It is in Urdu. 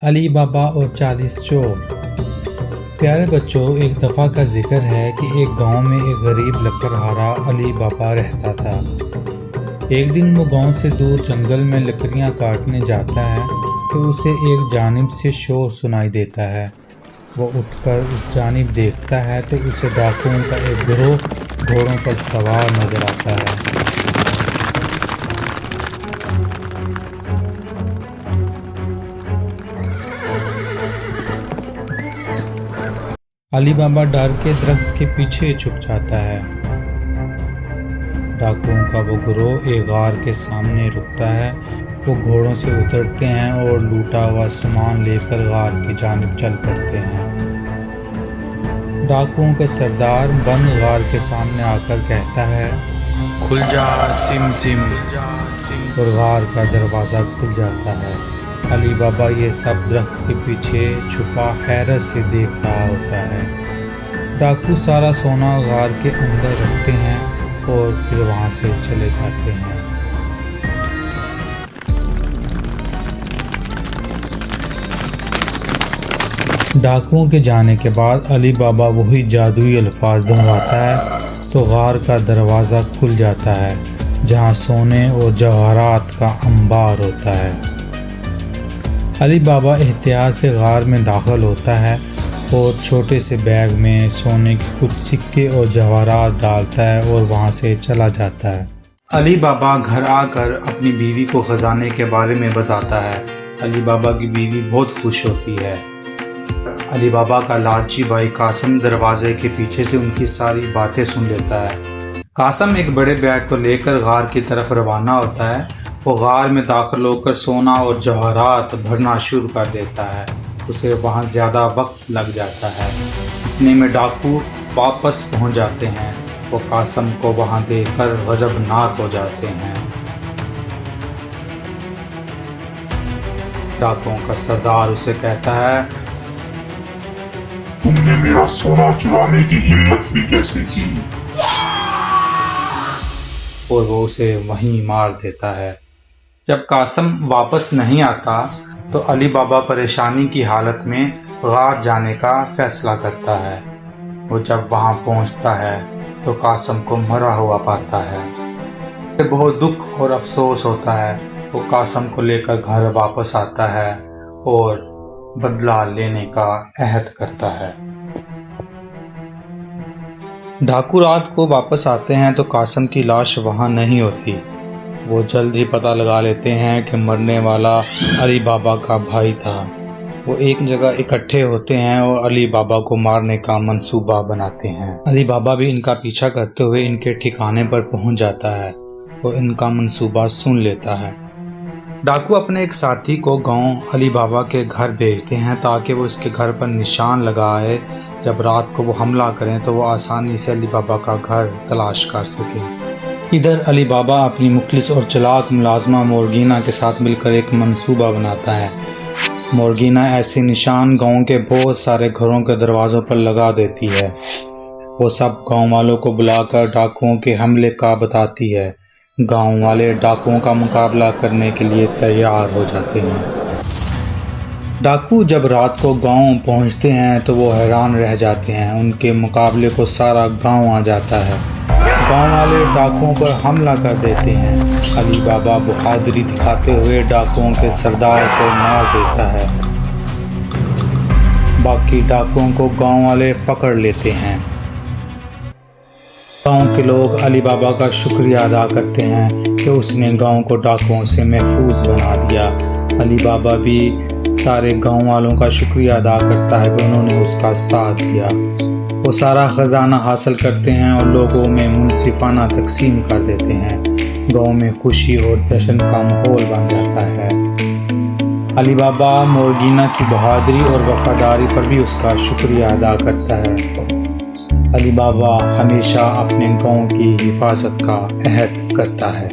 علی بابا اور 40 چور۔ پیارے بچوں، ایک دفعہ کا ذکر ہے کہ ایک گاؤں میں ایک غریب لکڑہارا علی بابا رہتا تھا۔ ایک دن وہ گاؤں سے دور جنگل میں لکڑیاں کاٹنے جاتا ہے کہ اسے ایک جانب سے شور سنائی دیتا ہے۔ وہ اٹھ کر اس جانب دیکھتا ہے تو اسے ڈاکوؤں کا ایک گروہ گھوڑوں پر سوار نظر آتا ہے۔ علی بابا ڈر کے درخت کے پیچھے چھپ جاتا ہے۔ ڈاکوؤں کا وہ گروہ ایک غار کے سامنے رکتا ہے۔ وہ گھوڑوں سے اترتے ہیں اور لوٹا ہوا سامان لے کر غار کی جانب چل پڑتے ہیں۔ ڈاکوؤں کا سردار بند غار کے سامنے آ کر کہتا ہے، کھل جا سم سم، اور غار کا دروازہ کھل جاتا ہے۔ علی بابا یہ سب درخت کے پیچھے چھپا حیرت سے دیکھ رہا ہوتا ہے۔ ڈاکو سارا سونا غار کے اندر رکھتے ہیں اور پھر وہاں سے چلے جاتے ہیں۔ ڈاکوؤں کے جانے کے بعد علی بابا وہی جادوئی الفاظ دہراتا ہے تو غار کا دروازہ کھل جاتا ہے، جہاں سونے اور جواہرات کا انبار ہوتا ہے۔ علی بابا احتیاط سے غار میں داخل ہوتا ہے اور چھوٹے سے بیگ میں سونے کے کچھ سکے اور جواہرات ڈالتا ہے اور وہاں سے چلا جاتا ہے۔ علی بابا گھر آ کر اپنی بیوی کو خزانے کے بارے میں بتاتا ہے۔ علی بابا کی بیوی بہت خوش ہوتی ہے۔ علی بابا کا لالچی بھائی قاسم دروازے کے پیچھے سے ان کی ساری باتیں سن لیتا ہے۔ قاسم ایک بڑے بیگ کو لے کر غار کی طرف روانہ ہوتا ہے۔ وہ غار میں داخل ہو کر سونا اور جواہرات بھرنا شروع کر دیتا ہے۔ اسے وہاں زیادہ وقت لگ جاتا ہے۔ اتنے میں ڈاکو واپس پہنچ جاتے ہیں۔ وہ قاسم کو وہاں دیکھ کر غضبناک ہو جاتے ہیں۔ ڈاکوؤں کا سردار اسے کہتا ہے، تم نے میرا سونا چرانے کی ہمت بھی کیسے کی؟ اور وہ اسے وہیں مار دیتا ہے۔ جب قاسم واپس نہیں آتا تو علی بابا پریشانی کی حالت میں غار جانے کا فیصلہ کرتا ہے۔ وہ جب وہاں پہنچتا ہے تو قاسم کو مرا ہوا پاتا ہے۔ اسے بہت دکھ اور افسوس ہوتا ہے۔ وہ قاسم کو لے کر گھر واپس آتا ہے اور بدلہ لینے کا عہد کرتا ہے۔ ڈاکو رات کو واپس آتے ہیں تو قاسم کی لاش وہاں نہیں ہوتی۔ وہ جلد ہی پتہ لگا لیتے ہیں کہ مرنے والا علی بابا کا بھائی تھا۔ وہ ایک جگہ اکٹھے ہوتے ہیں اور علی بابا کو مارنے کا منصوبہ بناتے ہیں۔ علی بابا بھی ان کا پیچھا کرتے ہوئے ان کے ٹھکانے پر پہنچ جاتا ہے۔ وہ ان کا منصوبہ سن لیتا ہے۔ ڈاکو اپنے ایک ساتھی کو گاؤں علی بابا کے گھر بھیجتے ہیں تاکہ وہ اس کے گھر پر نشان لگائے۔ جب رات کو وہ حملہ کریں تو وہ آسانی سے علی بابا کا گھر تلاش کر سکیں۔ ادھر علی بابا اپنی مخلص اور چلاک ملازمہ مورگینا کے ساتھ مل کر ایک منصوبہ بناتا ہے۔ مورگینا ایسے نشان گاؤں کے بہت سارے گھروں کے دروازوں پر لگا دیتی ہے۔ وہ سب گاؤں والوں کو بلا کر ڈاکوؤں کے حملے کا بتاتی ہے۔ گاؤں والے ڈاکوؤں کا مقابلہ کرنے کے لیے تیار ہو جاتے ہیں۔ ڈاکو جب رات کو گاؤں پہنچتے ہیں تو وہ حیران رہ جاتے ہیں۔ ان کے مقابلے کو سارا گاؤں آ جاتا ہے۔ گاؤں والے ڈاکوؤں پر حملہ کر دیتے ہیں۔ علی بابا بہادری دکھاتے ہوئے ڈاکوؤں کے سردار کو مار دیتا ہے۔ باقی ڈاکوؤں کو گاؤں والے پکڑ لیتے ہیں۔ گاؤں کے لوگ علی بابا کا شکریہ ادا کرتے ہیں کہ اس نے گاؤں کو ڈاکوؤں سے محفوظ بنا دیا۔ علی بابا بھی سارے گاؤں والوں کا شکریہ ادا کرتا ہے کہ انہوں نے اس کا ساتھ دیا۔ وہ سارا خزانہ حاصل کرتے ہیں اور لوگوں میں منصفانہ تقسیم کر دیتے ہیں۔ گاؤں میں خوشی اور جشن کا ماحول بن جاتا ہے۔ علی بابا مورگینا کی بہادری اور وفاداری پر بھی اس کا شکریہ ادا کرتا ہے۔ علی بابا ہمیشہ اپنے گاؤں کی حفاظت کا عہد کرتا ہے۔